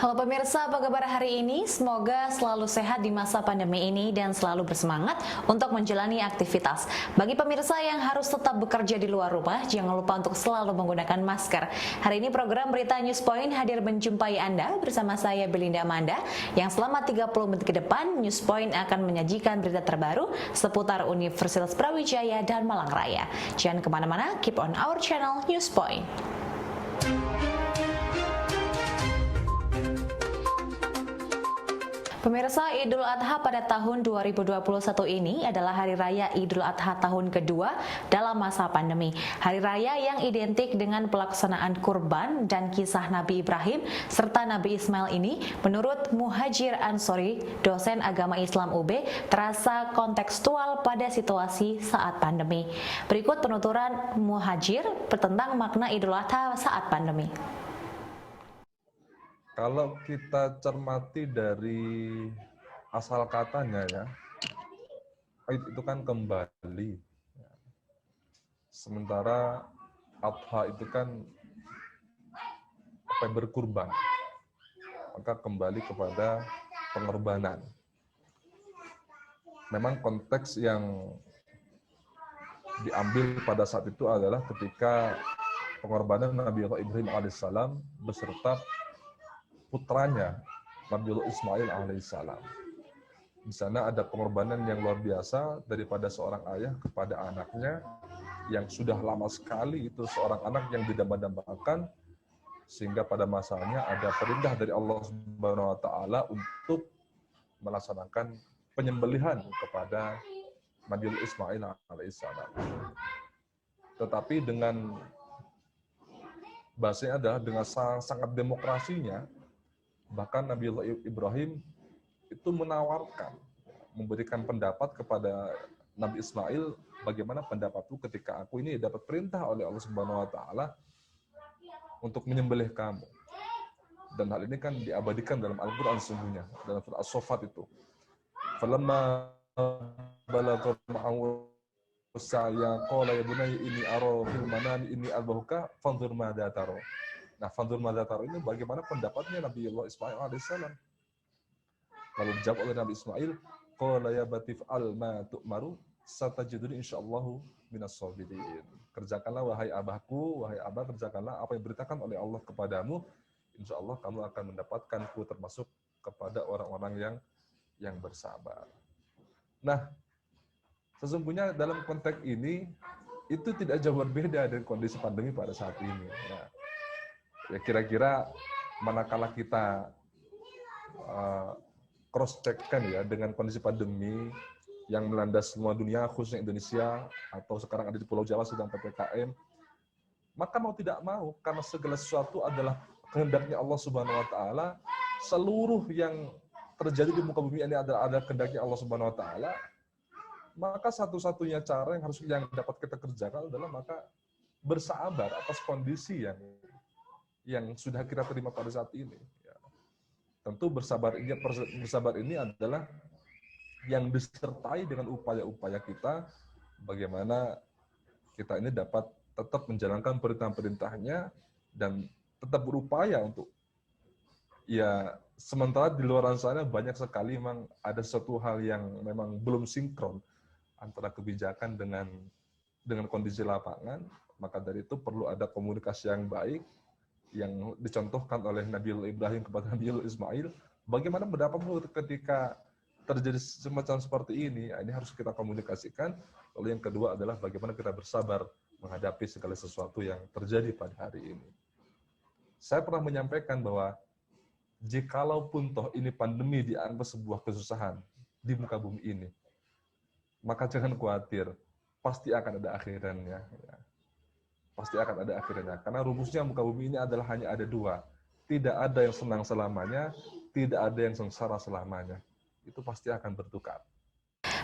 Halo pemirsa, apa kabar hari ini? Semoga selalu sehat di masa pandemi ini dan selalu bersemangat untuk menjalani aktivitas. Bagi pemirsa yang harus tetap bekerja di luar rumah, jangan lupa untuk selalu menggunakan masker. Hari ini program Berita News Point hadir menjumpai Anda bersama saya Belinda Amanda, yang selama 30 menit ke depan News Point akan menyajikan berita terbaru seputar Universitas Brawijaya dan Malang Raya. Jangan kemana-mana, keep on our channel News Point. Pemirsa, Idul Adha pada tahun 2021 ini adalah Hari Raya Idul Adha tahun kedua dalam masa pandemi. Hari Raya yang identik dengan pelaksanaan kurban dan kisah Nabi Ibrahim serta Nabi Ismail ini, menurut Muhajir Ansori, dosen agama Islam UB, terasa kontekstual pada situasi saat pandemi. Berikut penuturan Muhajir tentang makna Idul Adha saat pandemi. Kalau kita cermati dari asal katanya ya, itu kan kembali. Sementara adha itu kan berkurban, maka kembali kepada pengorbanan. Memang konteks yang diambil pada saat itu adalah ketika pengorbanan Nabi Allah Ibrahim alaihissalam beserta putranya Nabiullah Ismail alaihissalam. Di sana ada pengorbanan yang luar biasa daripada seorang ayah kepada anaknya yang sudah lama sekali itu seorang anak yang didamba-dambakan, sehingga pada masanya ada perintah dari Allah Subhanahu wa taala untuk melaksanakan penyembelihan kepada Nabiullah Ismail alaihissalam. Tetapi dengan bahasanya adalah dengan sangat demokrasinya, bahkan Nabiullah Ibrahim itu menawarkan, memberikan pendapat kepada Nabi Ismail, bagaimana pendapatku ketika aku ini dapat perintah oleh Allah Subhanahu wa taala untuk menyembelih kamu. Dan hal ini kan diabadikan dalam Al-Qur'an sesungguhnya, dalam surah As-Saffat itu. Falamma balagha ma'ahu saya qala ya bunayya inni ara fil manami inni adbahuka fanzur madza tara. Nah, fanzur madza tara ini bagaimana pendapatnya Nabi Allah Ismail alaihissalam. Lalu dijawab oleh Nabi Ismail, qala ya batif al ma tu'maru satajiduni insyaallah minas sabirin. Kerjakanlah wahai abahku, wahai abah, kerjakanlah apa yang diberitakan oleh Allah kepadamu, insyaallah kamu akan mendapatkanku termasuk kepada orang-orang yang bersabar. Nah, sesungguhnya dalam konteks ini itu tidak jauh berbeda dari kondisi pandemi pada saat ini. Nah, ya kira-kira manakala kita cross check kan ya dengan kondisi pandemi yang melanda semua dunia, khususnya Indonesia, atau sekarang ada di Pulau Jawa sedang PPKM, maka mau tidak mau, karena segala sesuatu adalah kehendaknya Allah Subhanahu wa taala, seluruh yang terjadi di muka bumi ini ada kehendaknya Allah Subhanahu wa taala, maka satu-satunya cara yang dapat kita kerjakan adalah maka bersabar atas kondisi yang sudah kita terima pada saat ini. Tentu bersabar ini adalah yang disertai dengan upaya-upaya kita bagaimana kita ini dapat tetap menjalankan perintah-perintahnya dan tetap berupaya untuk, ya sementara di luar sana banyak sekali memang ada suatu hal yang memang belum sinkron antara kebijakan dengan kondisi lapangan, maka dari itu perlu ada komunikasi yang baik yang dicontohkan oleh Nabiullah Ibrahim kepada Nabiullah Ismail. Bagaimana pendapatmu ketika terjadi semacam seperti ini? Ini harus kita komunikasikan. Lalu yang kedua adalah bagaimana kita bersabar menghadapi segala sesuatu yang terjadi pada hari ini. Saya pernah menyampaikan bahwa jikalaupun toh ini pandemi dianggap sebuah kesusahan di muka bumi ini, maka jangan khawatir, pasti akan ada akhirannya. Pasti akan ada akhirnya. Karena rumusnya muka bumi ini adalah hanya ada dua. Tidak ada yang senang selamanya, tidak ada yang sengsara selamanya. Itu pasti akan bertukar.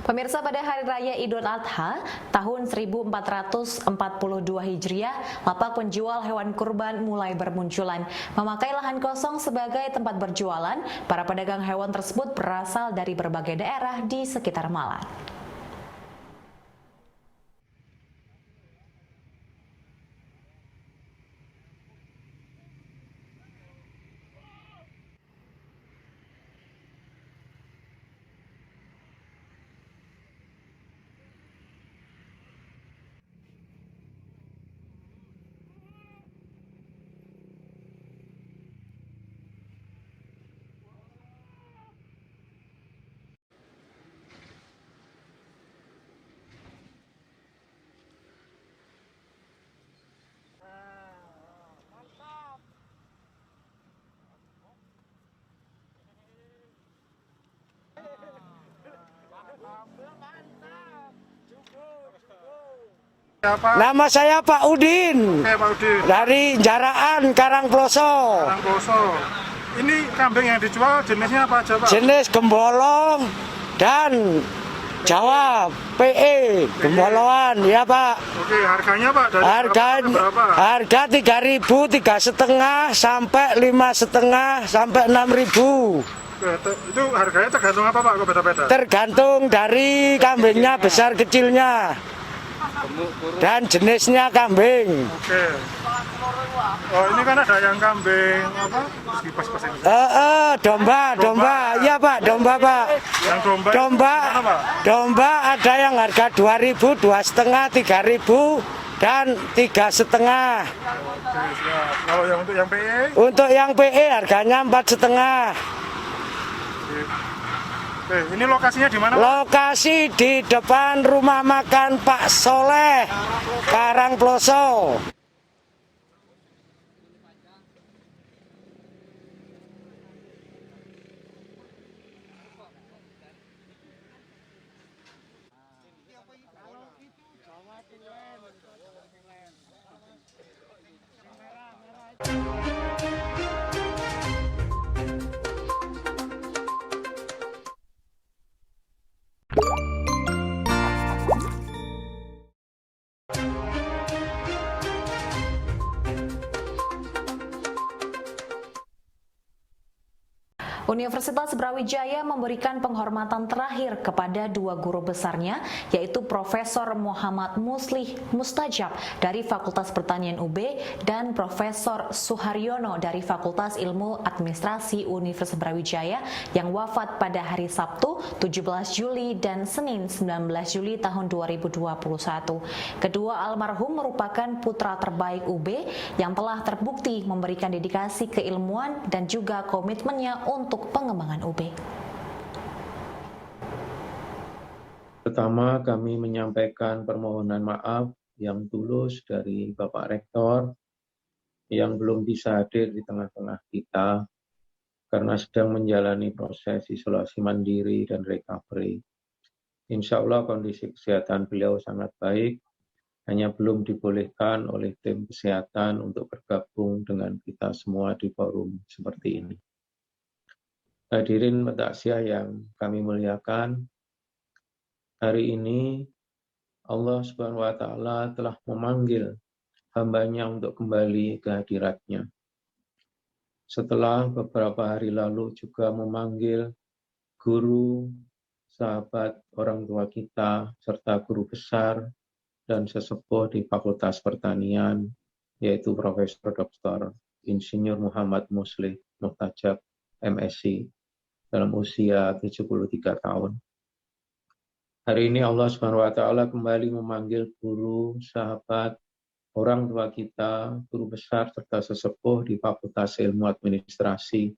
Pemirsa, pada Hari Raya Idul Adha tahun 1442 Hijriah, lapak penjual hewan kurban mulai bermunculan. Memakai lahan kosong sebagai tempat berjualan, para pedagang hewan tersebut berasal dari berbagai daerah di sekitar Malang. Siapa? Nama saya Pak Udin Oke, Pak Udin. dari Jaraan Karangploso. Karangploso. Ini kambing yang dijual jenisnya apa aja, Pak? Jenis gembolong dan Jawa PE gembolongan ya Pak. Oke, harganya Pak dari berapa? Harga 3.000, 3,5 sampai 5,5 sampai 6.000. Oke, itu harganya tergantung apa Pak? Kok beda-beda? Tergantung dari kambingnya besar kecilnya dan jenisnya kambing. Oke. Oh, ini kan ada yang kambing apa? Kipas-kipas ini. Domba. Iya Pak, domba Pak. Yang domba. Gimana, Pak? Domba ada yang harga 2.000, 2,5, 3.000 dan 3,5. Oke, siap. Kalau yang untuk yang PE? Untuk yang PE harganya 4,5. Oke, ini lokasinya di mana, Pak? Lokasi di depan rumah makan Pak Soleh, Karangploso. Universitas Brawijaya memberikan penghormatan terakhir kepada dua guru besarnya, yaitu Profesor Muhammad Muslih Mustajab dari Fakultas Pertanian UB dan Profesor Suharyono dari Fakultas Ilmu Administrasi Universitas Brawijaya yang wafat pada hari Sabtu 17 Juli dan Senin 19 Juli tahun 2021. Kedua almarhum merupakan putra terbaik UB yang telah terbukti memberikan dedikasi keilmuan dan juga komitmennya untuk pengembangan UB. Pertama, kami menyampaikan permohonan maaf yang tulus dari Bapak Rektor yang belum bisa hadir di tengah-tengah kita karena sedang menjalani proses isolasi mandiri dan recovery. Insya Allah kondisi kesehatan beliau sangat baik, hanya belum dibolehkan oleh tim kesehatan untuk bergabung dengan kita semua di forum seperti ini. Hadirin taksiah yang kami muliakan, hari ini Allah Subhanahu wa Ta'ala telah memanggil hambanya untuk kembali ke hadiratnya. Setelah beberapa hari lalu juga memanggil guru, sahabat, orang tua kita, serta guru besar dan sesepuh di Fakultas Pertanian, yaitu Profesor Dr. Insinyur Muhammad Muslih Mustajab, MSc, dalam usia 73 tahun. Hari ini Allah Subhanahu wa Ta'ala kembali memanggil guru, sahabat, orang tua kita, guru besar serta sesepuh di Fakultas Ilmu Administrasi,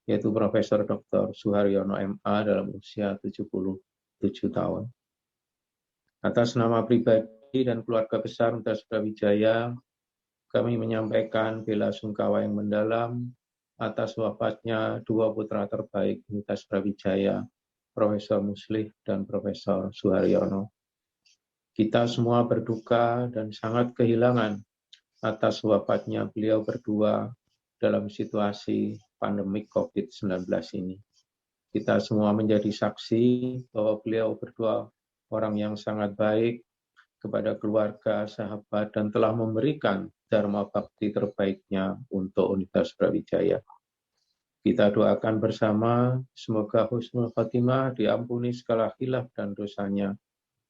yaitu Profesor Dr. Suharyono MA dalam usia 77 tahun. Atas nama pribadi dan keluarga besar Universitas Brawijaya, kami menyampaikan bela sungkawa yang mendalam atas wafatnya dua putra terbaik Universitas Brawijaya, Profesor Muslih dan Profesor Suharyono. Kita semua berduka dan sangat kehilangan atas wafatnya beliau berdua dalam situasi pandemik COVID-19 ini. Kita semua menjadi saksi bahwa beliau berdua orang yang sangat baik kepada keluarga, sahabat, dan telah memberikan dharma bakti terbaiknya untuk Universitas Brawijaya. Kita doakan bersama, semoga husnul khotimah, diampuni segala khilaf dan dosanya,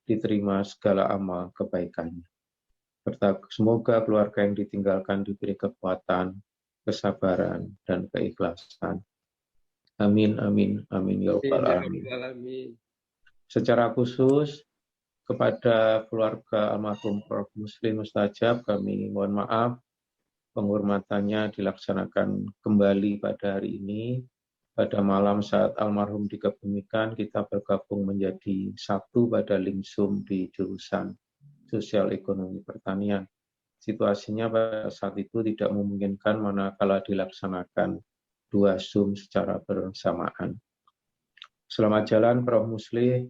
diterima segala amal kebaikannya. Serta semoga keluarga yang ditinggalkan diberi kekuatan, kesabaran, dan keikhlasan. Amin, amin, amin, ya rabbal alamin. Secara khusus, kepada keluarga almarhum Prof. Muslih Mustajab, kami mohon maaf, penghormatannya dilaksanakan kembali pada hari ini. Pada malam saat almarhum dikebumikan, kita bergabung menjadi satu pada link Zoom di jurusan Sosial Ekonomi Pertanian. Situasinya pada saat itu tidak memungkinkan manakala dilaksanakan dua Zoom secara bersamaan. Selamat jalan Prof. Muslih,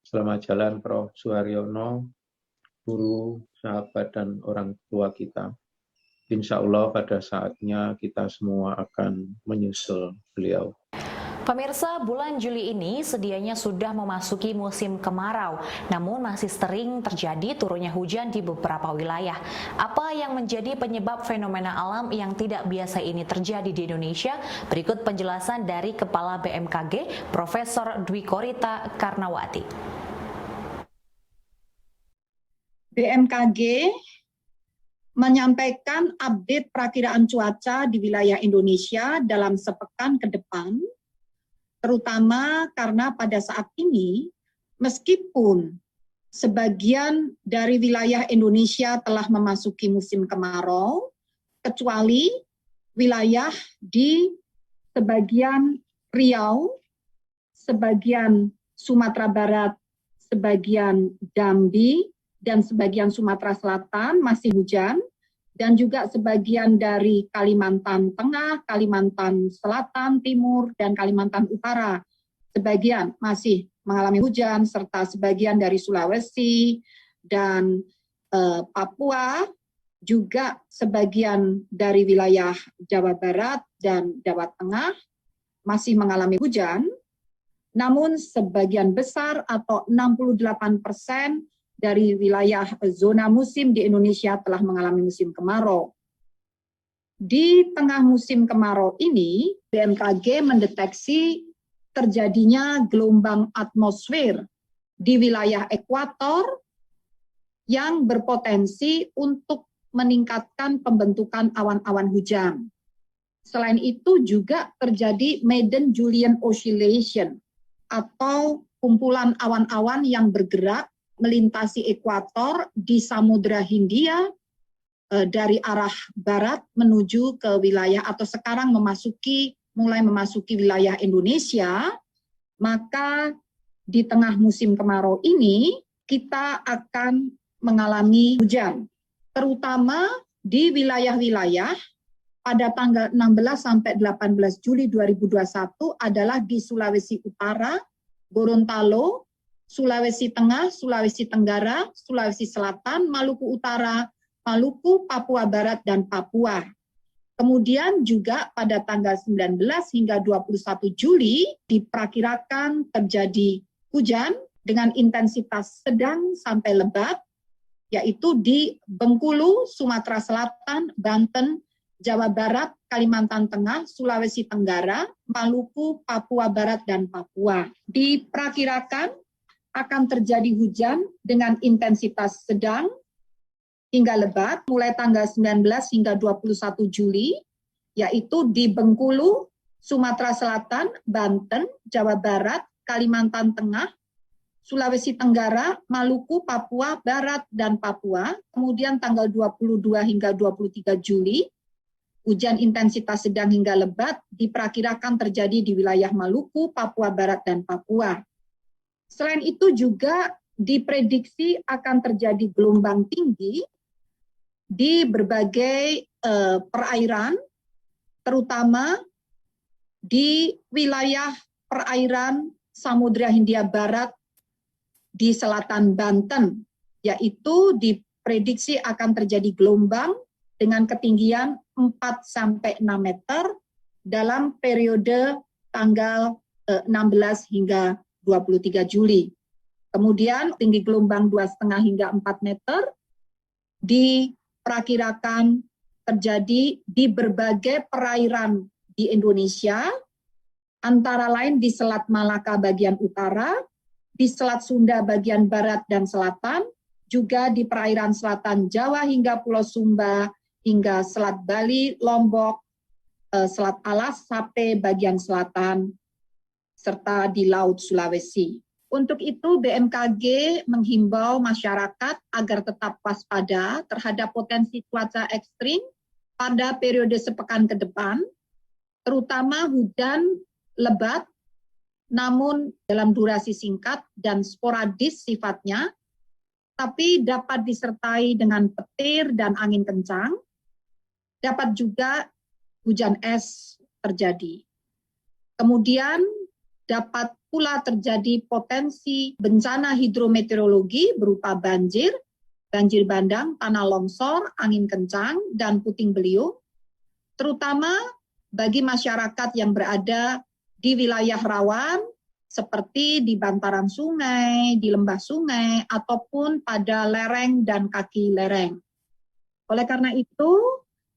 selamat jalan Prof. Suharyono, guru, sahabat dan orang tua kita. Insya Allah pada saatnya kita semua akan menyusul beliau. Pemirsa, bulan Juli ini sedianya sudah memasuki musim kemarau, namun masih sering terjadi turunnya hujan di beberapa wilayah. Apa yang menjadi penyebab fenomena alam yang tidak biasa ini terjadi di Indonesia? Berikut penjelasan dari Kepala BMKG, Profesor Dwi Korita Karnawati. BMKG menyampaikan update perakiraan cuaca di wilayah Indonesia dalam sepekan ke depan, terutama karena pada saat ini, meskipun sebagian dari wilayah Indonesia telah memasuki musim kemarau, kecuali wilayah di sebagian Riau, sebagian Sumatera Barat, sebagian Jambi, dan sebagian Sumatera Selatan masih hujan, dan juga sebagian dari Kalimantan Tengah, Kalimantan Selatan, Timur, dan Kalimantan Utara. Sebagian masih mengalami hujan, serta sebagian dari Sulawesi dan Papua, juga sebagian dari wilayah Jawa Barat dan Jawa Tengah masih mengalami hujan, namun sebagian besar atau 68% dari wilayah zona musim di Indonesia telah mengalami musim kemarau. Di tengah musim kemarau ini, BMKG mendeteksi terjadinya gelombang atmosfer di wilayah ekuator yang berpotensi untuk meningkatkan pembentukan awan-awan hujan. Selain itu juga terjadi Madden-Julian Oscillation atau kumpulan awan-awan yang bergerak melintasi ekuator di Samudra Hindia dari arah barat menuju ke wilayah atau sekarang mulai memasuki wilayah Indonesia, maka di tengah musim kemarau ini kita akan mengalami hujan, terutama di wilayah-wilayah pada tanggal 16 sampai 18 Juli 2021 adalah di Sulawesi Utara, Gorontalo, Sulawesi Tengah, Sulawesi Tenggara, Sulawesi Selatan, Maluku Utara, Maluku, Papua Barat, dan Papua. Kemudian juga pada tanggal 19 hingga 21 Juli diperkirakan terjadi hujan dengan intensitas sedang sampai lebat, yaitu di Bengkulu, Sumatera Selatan, Banten, Jawa Barat, Kalimantan Tengah, Sulawesi Tenggara, Maluku, Papua Barat, dan Papua. Diperkirakan akan terjadi hujan dengan intensitas sedang hingga lebat mulai tanggal 19 hingga 21 Juli, yaitu di Bengkulu, Sumatera Selatan, Banten, Jawa Barat, Kalimantan Tengah, Sulawesi Tenggara, Maluku, Papua Barat, dan Papua. Kemudian tanggal 22 hingga 23 Juli, hujan intensitas sedang hingga lebat diperkirakan terjadi di wilayah Maluku, Papua Barat, dan Papua. Selain itu juga diprediksi akan terjadi gelombang tinggi di berbagai perairan, terutama di wilayah perairan Samudra Hindia Barat di selatan Banten, yaitu diprediksi akan terjadi gelombang dengan ketinggian 4-6 meter dalam periode tanggal 16 hingga 23 Juli. Kemudian tinggi gelombang 2,5 hingga 4 meter diperkirakan terjadi di berbagai perairan di Indonesia, antara lain di Selat Malaka bagian utara, di Selat Sunda bagian barat dan selatan, juga di perairan selatan Jawa hingga Pulau Sumba, hingga Selat Bali, Lombok, Selat Alas, Sape bagian selatan, serta di Laut Sulawesi. Untuk itu BMKG menghimbau masyarakat agar tetap waspada terhadap potensi cuaca ekstrim pada periode sepekan ke depan, terutama hujan lebat, namun dalam durasi singkat dan sporadis sifatnya, tapi dapat disertai dengan petir dan angin kencang, dapat juga hujan es terjadi. Kemudian dapat pula terjadi potensi bencana hidrometeorologi berupa banjir banjir bandang, tanah longsor, angin kencang, dan puting beliung, terutama bagi masyarakat yang berada di wilayah rawan, seperti di bantaran sungai, di lembah sungai, ataupun pada lereng dan kaki lereng. Oleh karena itu,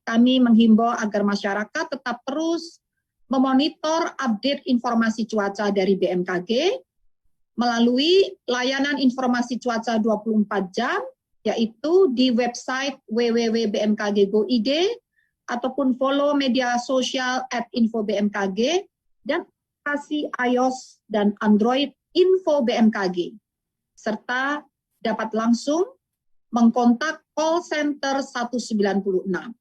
kami menghimbau agar masyarakat tetap terus memonitor update informasi cuaca dari BMKG melalui layanan informasi cuaca 24 jam, yaitu di website www.bmkg.go.id, ataupun follow media sosial @info-bmkg, dan aplikasi iOS dan Android Info BMKG, serta dapat langsung mengkontak call center 196.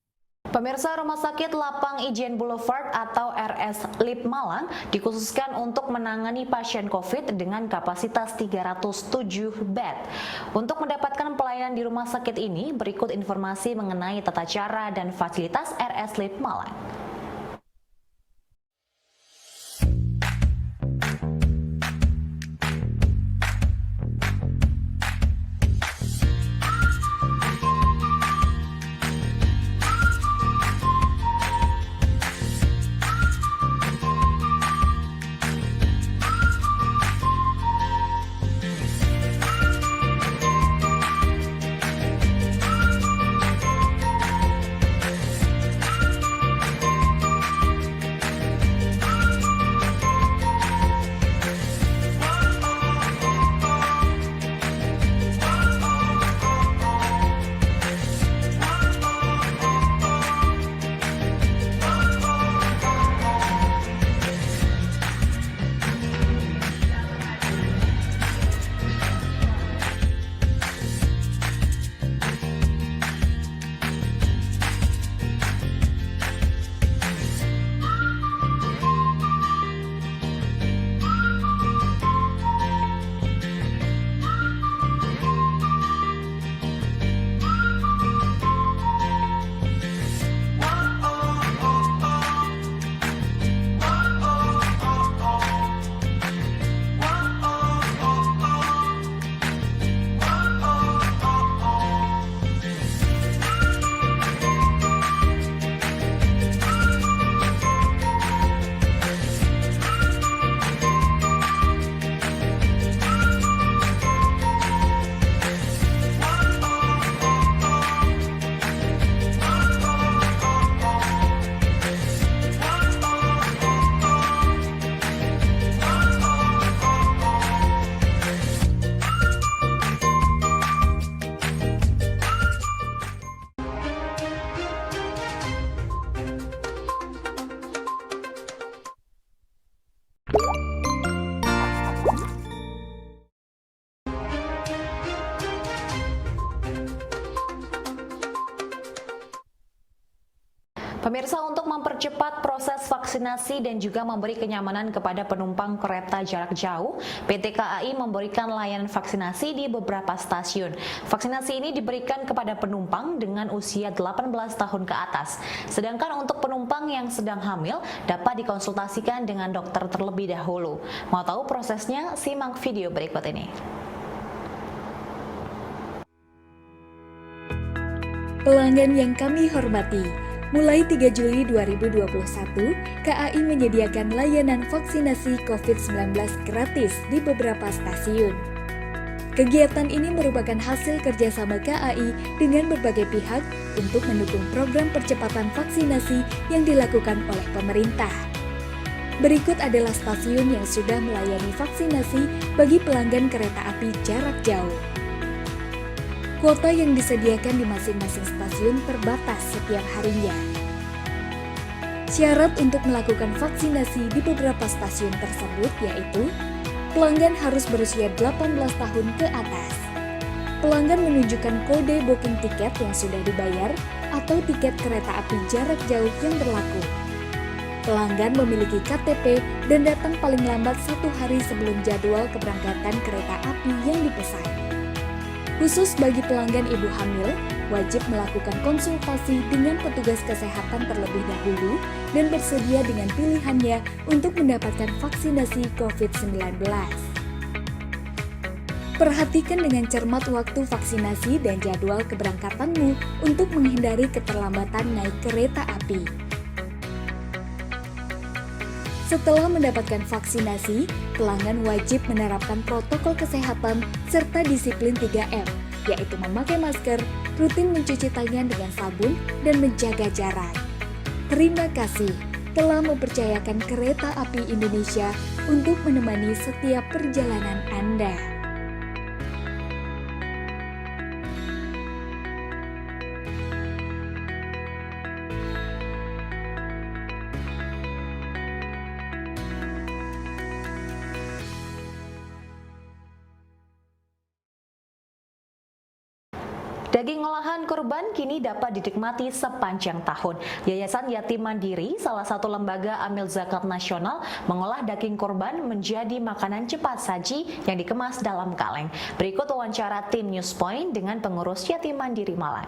Pemirsa, Rumah Sakit Lapang Ijen Boulevard atau RS LIP Malang dikhususkan untuk menangani pasien COVID dengan kapasitas 307 bed. Untuk mendapatkan pelayanan di rumah sakit ini, berikut informasi mengenai tata cara dan fasilitas RS LIP Malang. Pemirsa, untuk mempercepat proses vaksinasi dan juga memberi kenyamanan kepada penumpang kereta jarak jauh, PT KAI memberikan layanan vaksinasi di beberapa stasiun. Vaksinasi ini diberikan kepada penumpang dengan usia 18 tahun ke atas. Sedangkan untuk penumpang yang sedang hamil dapat dikonsultasikan dengan dokter terlebih dahulu. Mau tahu prosesnya? Simak video berikut ini. Pelanggan yang kami hormati, mulai 3 Juli 2021, KAI menyediakan layanan vaksinasi COVID-19 gratis di beberapa stasiun. Kegiatan ini merupakan hasil kerjasama KAI dengan berbagai pihak untuk mendukung program percepatan vaksinasi yang dilakukan oleh pemerintah. Berikut adalah stasiun yang sudah melayani vaksinasi bagi pelanggan kereta api jarak jauh. Kuota yang disediakan di masing-masing stasiun terbatas setiap harinya. Syarat untuk melakukan vaksinasi di beberapa stasiun tersebut yaitu pelanggan harus berusia 18 tahun ke atas. Pelanggan menunjukkan kode booking tiket yang sudah dibayar atau tiket kereta api jarak jauh yang berlaku. Pelanggan memiliki KTP dan datang paling lambat 1 hari sebelum jadwal keberangkatan kereta api yang dipesan. Khusus bagi pelanggan ibu hamil, wajib melakukan konsultasi dengan petugas kesehatan terlebih dahulu dan bersedia dengan pilihannya untuk mendapatkan vaksinasi COVID-19. Perhatikan dengan cermat waktu vaksinasi dan jadwal keberangkatanmu untuk menghindari keterlambatan naik kereta api. Setelah mendapatkan vaksinasi, pelanggan wajib menerapkan protokol kesehatan serta disiplin 3M, yaitu memakai masker, rutin mencuci tangan dengan sabun, dan menjaga jarak. Terima kasih telah mempercayakan Kereta Api Indonesia untuk menemani setiap perjalanan Anda. Daging olahan kurban kini dapat dinikmati sepanjang tahun. Yayasan Yatim Mandiri, salah satu lembaga amil zakat nasional, mengolah daging kurban menjadi makanan cepat saji yang dikemas dalam kaleng. Berikut wawancara tim Newspoint dengan pengurus Yatim Mandiri Malang.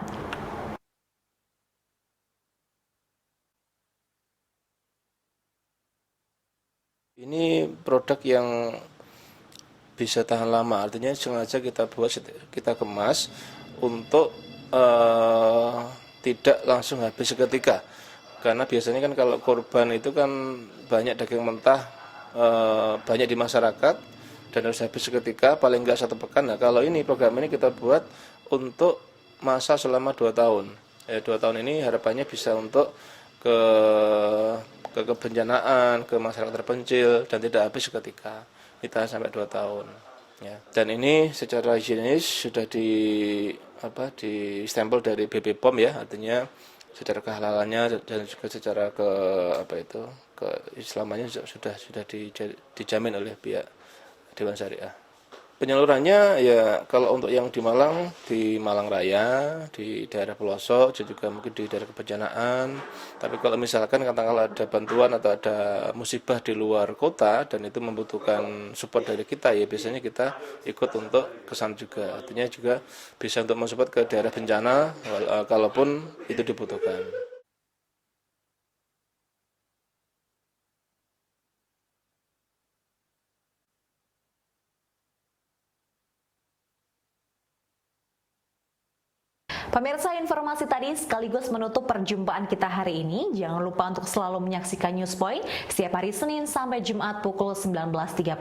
Ini produk yang bisa tahan lama, artinya sengaja kita buat, kita kemas untuk tidak langsung habis seketika. Karena biasanya kan kalau kurban itu kan banyak daging mentah, banyak di masyarakat dan harus habis seketika, paling enggak 1 pekan. Nah, kalau ini program ini kita buat untuk masa selama 2 tahun. 2 tahun ini harapannya bisa untuk ke kebencanaan, ke masyarakat terpencil dan tidak habis seketika. Kita sampai 2 tahun. Ya. Dan ini secara higienis sudah di stempel dari BPOM ya, artinya secara kehalalannya dan juga secara keislamannya sudah dijamin oleh pihak Dewan Syariah. Penyalurannya ya kalau untuk yang di Malang Raya, di daerah pelosok, dan juga mungkin di daerah kebencanaan. Tapi kalau misalkan katakanlah ada bantuan atau ada musibah di luar kota dan itu membutuhkan support dari kita, ya biasanya kita ikut untuk kesana juga. Artinya juga bisa untuk mensupport ke daerah bencana kalaupun itu dibutuhkan. Pemirsa, informasi tadi sekaligus menutup perjumpaan kita hari ini. Jangan lupa untuk selalu menyaksikan Newspoint setiap hari Senin sampai Jumat pukul 19.30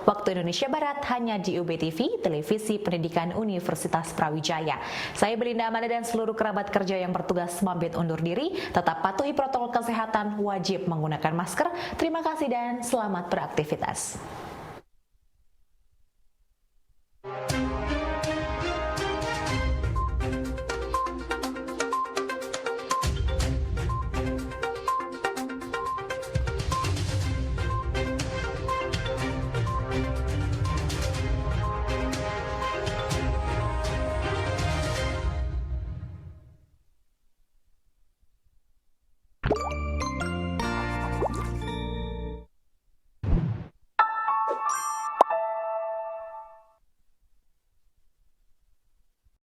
waktu Indonesia Barat hanya di UBTV, Televisi Pendidikan Universitas Brawijaya. Saya Belinda Amanda dan seluruh kerabat kerja yang bertugas pamit undur diri. Tetap patuhi protokol kesehatan, wajib menggunakan masker. Terima kasih dan selamat beraktivitas.